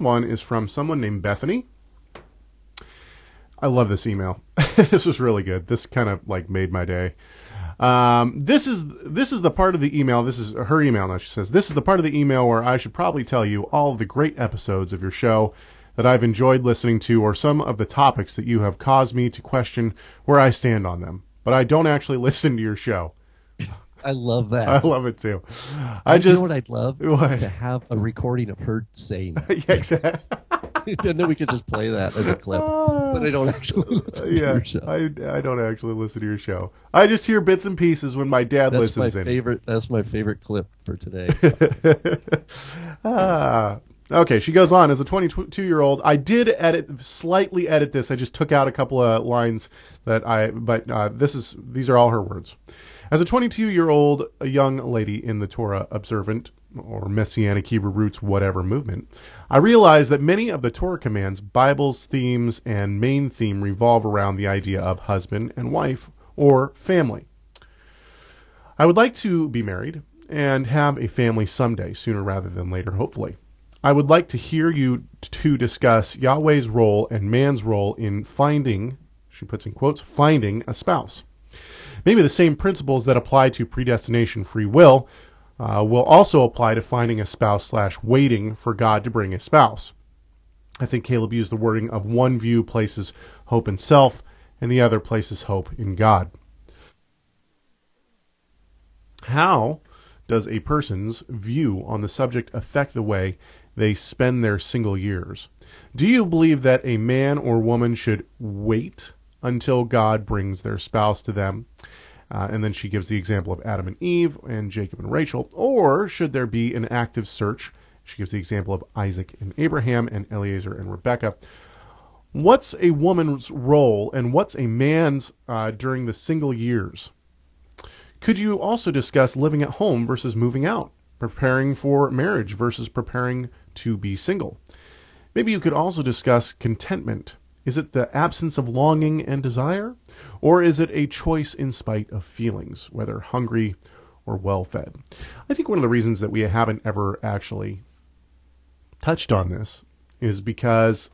One is from someone named Bethany. I love this email. This was really good. This kind of like made my day. This is the part of the email. This is her email now. She says, "This is the part of the email where I should probably tell you all of the great episodes of your show that I've enjoyed listening to, or some of the topics that you have caused me to question where I stand on them. But I don't actually listen to your show." I love that. I love it too. You know what I'd love? What? To have a recording of her saying that. Yeah, exactly. And then we could just play that as a clip. But I don't actually listen to your show. I don't actually listen to your show. I just hear bits and pieces when my dad listens in. That's my favorite clip for today. Okay, she goes on. As a 22-year-old, I did slightly edit this. I just took out a couple of lines these are all her words. As a 22-year-old, a young lady in the Torah observant or Messianic Hebrew roots whatever movement, I realized that many of the Torah commands, Bible's themes, and main theme revolve around the idea of husband and wife or family. I would like to be married and have a family someday, sooner rather than later, hopefully. I would like to hear you to discuss Yahweh's role and man's role in finding, she puts in quotes, finding a spouse. Maybe the same principles that apply to predestination free will also apply to finding a spouse / waiting for God to bring a spouse. I think Caleb used the wording of one view places hope in self and the other places hope in God. How does a person's view on the subject affect the way they spend their single years? Do you believe that a man or woman should wait until God brings their spouse to them? And then she gives the example of Adam and Eve and Jacob and Rachel. Or should there be an active search? She gives the example of Isaac and Abraham and Eliezer and Rebekah. What's a woman's role and what's a man's during the single years? Could you also discuss living at home versus moving out, preparing for marriage versus preparing to be single? Maybe you could also discuss contentment. Is it the absence of longing and desire? Or is it a choice in spite of feelings, whether hungry or well-fed? I think one of the reasons that we haven't ever actually touched on this is because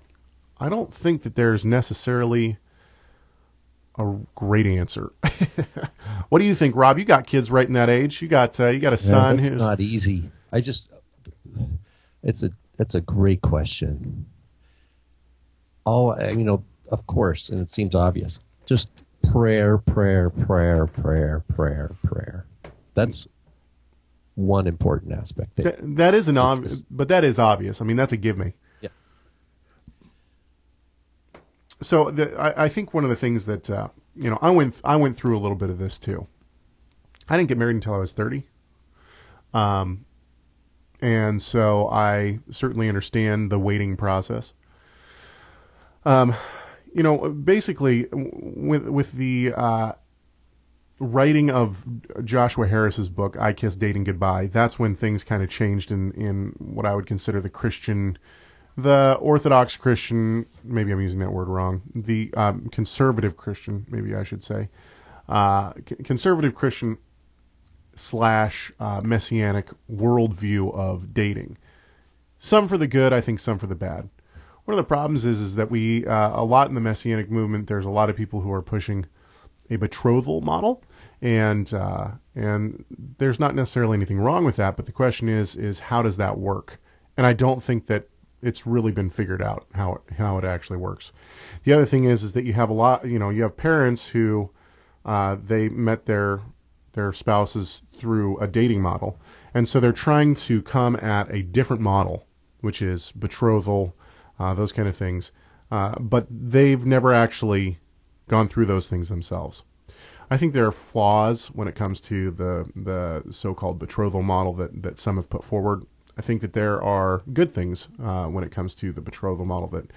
I don't think that there's necessarily a great answer. What do you think, Rob? You got kids right in that age. You got a son who's not easy. It's a great question. Of course, and it seems obvious. Just prayer. That's one important aspect. That is but that is obvious. I mean, that's a give me. Yeah. So I think one of the things that I went through a little bit of this too. I didn't get married until I was 30, and so I certainly understand the waiting process. Basically, with the writing of Joshua Harris's book, I Kiss Dating Goodbye, that's when things kind of changed in what I would consider the Orthodox Christian, maybe I'm using that word wrong, the conservative Christian, maybe I should say, conservative Christian / Messianic worldview of dating. Some for the good, I think some for the bad. One of the problems is that we, a lot in the Messianic movement, there's a lot of people who are pushing a betrothal model, and there's not necessarily anything wrong with that, but the question is how does that work? And I don't think that it's really been figured out how it actually works. The other thing is that you have you have parents who they met their spouses through a dating model, and so they're trying to come at a different model, which is betrothal, those kind of things, but they've never actually gone through those things themselves. I think there are flaws when it comes to the so-called betrothal model that some have put forward. I think that there are good things when it comes to the betrothal model that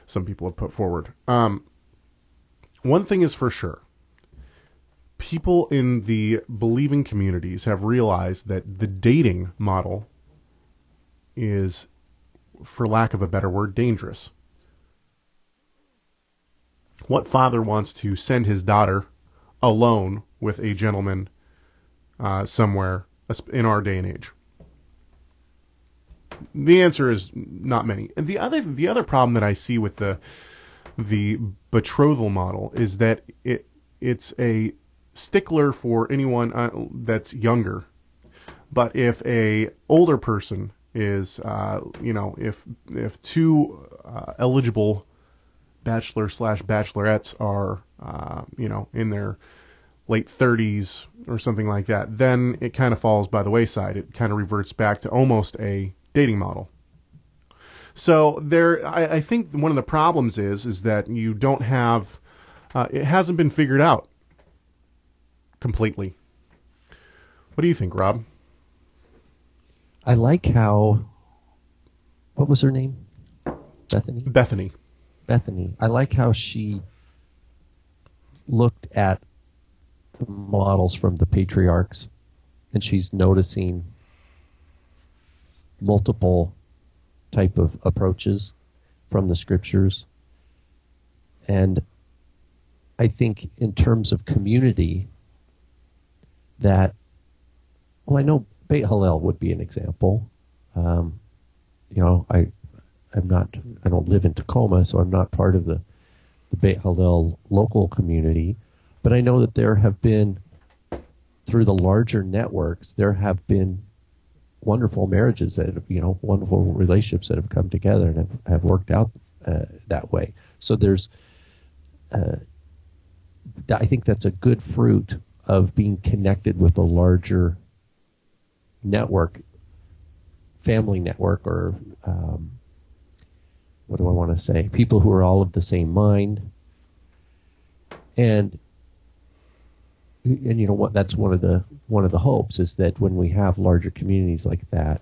some people have put forward. One thing is for sure. People in the believing communities have realized that the dating model is, for lack of a better word, dangerous. What father wants to send his daughter alone with a gentleman somewhere in our day and age? The answer is not many. And the other problem that I see with the betrothal model is that it's a stickler for anyone that's younger. But if a older person is, if two eligible bachelor/bachelorettes are, in their late 30s or something like that, then it kind of falls by the wayside. It kind of reverts back to almost a dating model. So I think one of the problems is that you don't have, it hasn't been figured out completely. What do you think, Rob? I like how, what was her name? Bethany. I like how she looked at the models from the patriarchs, and she's noticing multiple type of approaches from the scriptures. And I think in terms of community, that, well, I know Beit Hallel would be an example. I don't live in Tacoma, so I'm not part of the Beit Hallel local community, but I know that there have been, through the larger networks, there have been wonderful marriages that have, wonderful relationships that have come together and have worked out that way. So there's, I think that's a good fruit of being connected with a larger network, family network, or what do I want to say? People who are all of the same mind. And you know what? That's one of the hopes, is that when we have larger communities like that,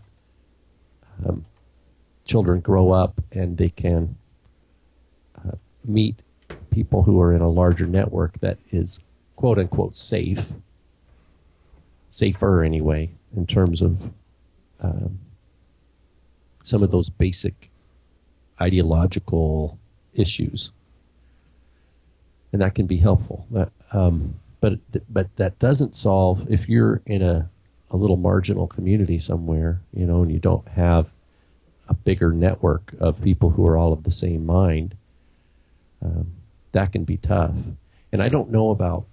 children grow up and they can meet people who are in a larger network that is quote unquote safer anyway, in terms of some of those basic ideological issues, and that can be helpful. But that doesn't solve, if you're in a little marginal community somewhere, and you don't have a bigger network of people who are all of the same mind. That can be tough. And I don't know about,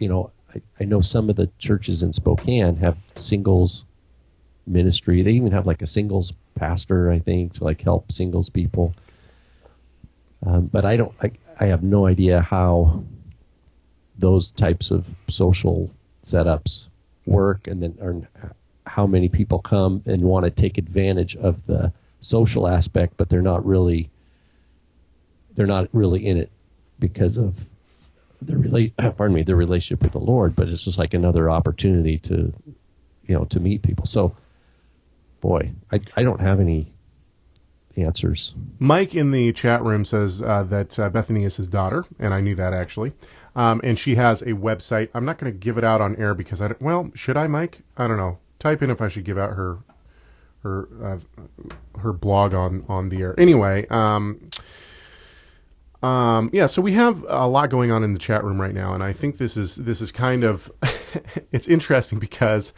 I know some of the churches in Spokane have singles ministry. They even have like a singles pastor, I think, to like help singles people. But I have no idea how those types of social setups work, and then how many people come and want to take advantage of the social aspect, but they're not really in it because of their relationship with the Lord, but it's just like another opportunity to meet people. So, boy, I don't have any answers. Mike in the chat room says that Bethany is his daughter, and I knew that actually. And she has a website. I'm not going to give it out on air because should I, Mike? I don't know. Type in if I should give out her blog on the air. Anyway, so we have a lot going on in the chat room right now, and I think this is kind of it's interesting because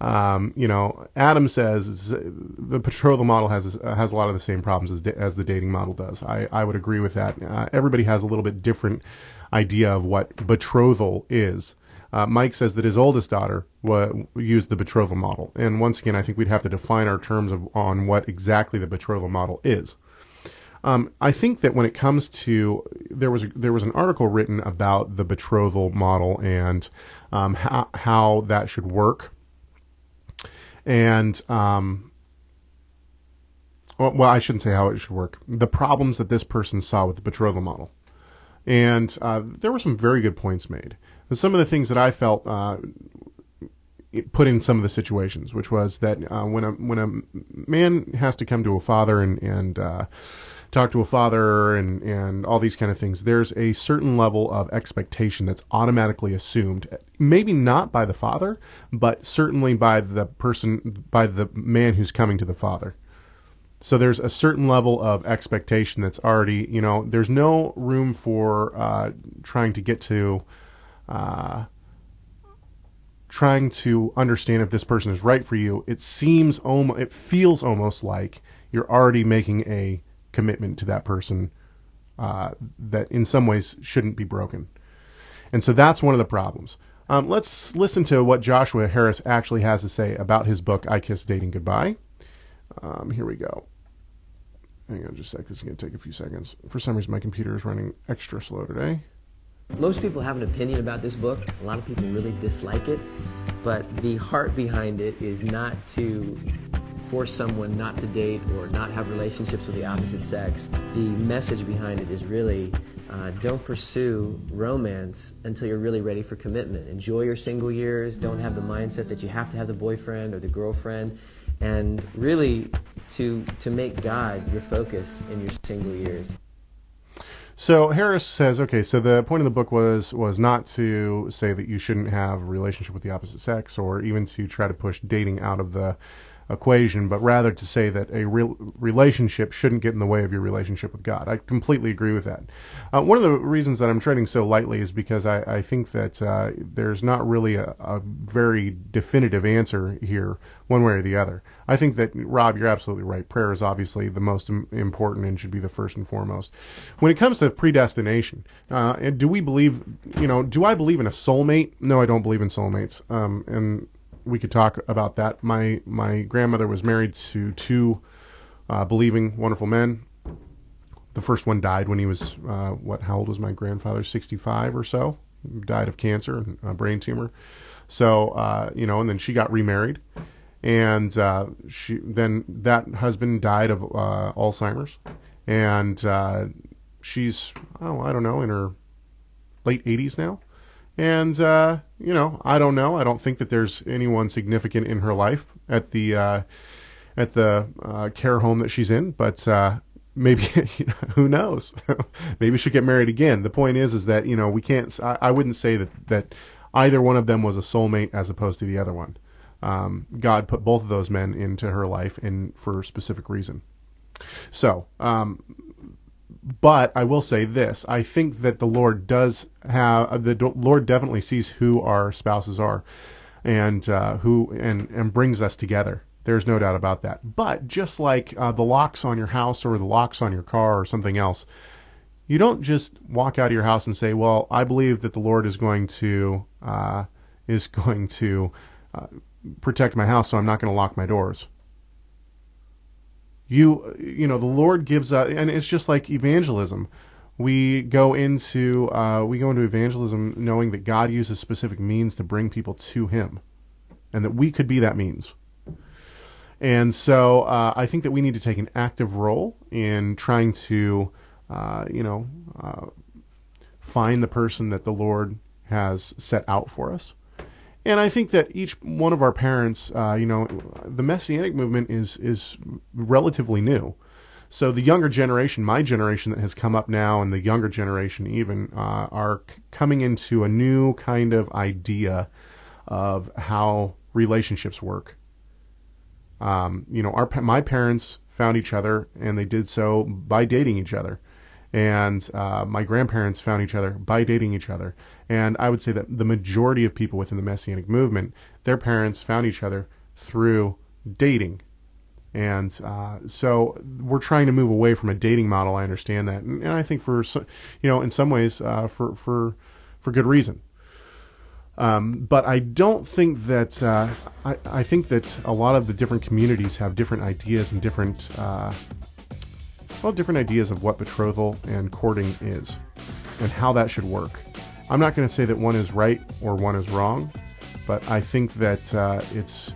Adam says the betrothal model has a lot of the same problems as the dating model does. I would agree with that. Everybody has a little bit different idea of what betrothal is. Mike says that his oldest daughter used the betrothal model, and once again, I think we'd have to define our terms on what exactly the betrothal model is. I think that when it comes to, there was an article written about the betrothal model and how that should work, and I shouldn't say how it should work. The problems that this person saw with the betrothal model, and there were some very good points made. And some of the things that I felt put in some of the situations, which was that when a man has to come to a father and talk to a father and all these kind of things, there's a certain level of expectation that's automatically assumed, maybe not by the father, but certainly by the man who's coming to the father. So there's a certain level of expectation that's already, there's no room for trying to get to trying to understand if this person is right for you, it feels almost like you're already making a commitment to that person that in some ways shouldn't be broken. And so that's one of the problems. Let's listen to what Joshua Harris actually has to say about his book, I Kissed Dating Goodbye. Here we go. Hang on just a sec. This is going to take a few seconds. For some reason, my computer is running extra slow today. Most people have an opinion about this book. A lot of people really dislike it. But the heart behind it is not to force someone not to date or not have relationships with the opposite sex. The message behind it is really don't pursue romance until you're really ready for commitment. Enjoy your single years. Don't have the mindset that you have to have the boyfriend or the girlfriend. And really to make God your focus in your single years. So Harris says, okay, so the point of the book was not to say that you shouldn't have a relationship with the opposite sex or even to try to push dating out of the equation, but rather to say that a relationship shouldn't get in the way of your relationship with God. I completely agree with that. One of the reasons that I'm treading so lightly is because I think that there's not really a very definitive answer here, one way or the other. I think that, Rob, you're absolutely right. Prayer is obviously the most important and should be the first and foremost. When it comes to predestination, do I believe in a soulmate? No, I don't believe in soulmates. And we could talk about that. My grandmother was married to two believing, wonderful men. The first one died when he was, how old was my grandfather? 65 or so. Died of cancer and a brain tumor. So, and then she got remarried. And then that husband died of Alzheimer's. And she's, I don't know, in her late 80s now. And, I don't know. I don't think that there's anyone significant in her life at the care home that she's in, but maybe, who knows? Maybe she'll get married again. The point is that, we can't, I wouldn't say that either one of them was a soulmate as opposed to the other one. God put both of those men into her life and for a specific reason. So, but I will say this: I think that the Lord definitely sees who our spouses are, and who brings us together. There's no doubt about that. But just like the locks on your house or the locks on your car or something else, you don't just walk out of your house and say, "Well, I believe that the Lord is going to protect my house, so I'm not going to lock my doors." The Lord gives us, and it's just like evangelism. We go into evangelism knowing that God uses specific means to bring people to Him, and that we could be that means. And so I think that we need to take an active role in trying to, find the person that the Lord has set out for us. And I think that each one of our parents, the Messianic movement is relatively new. So the younger generation, my generation that has come up now, and the younger generation even, are coming into a new kind of idea of how relationships work. My parents found each other, and they did so by dating each other. And my grandparents found each other by dating each other. And I would say that the majority of people within the Messianic movement, their parents found each other through dating. And so we're trying to move away from a dating model. I understand that, and I think for in some ways for good reason. But I don't think that I think that a lot of the different communities have different ideas and different ideas of what betrothal and courting is and how that should work. I'm not going to say that one is right or one is wrong, but I think that it's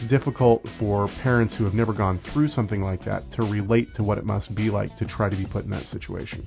difficult for parents who have never gone through something like that to relate to what it must be like to try to be put in that situation.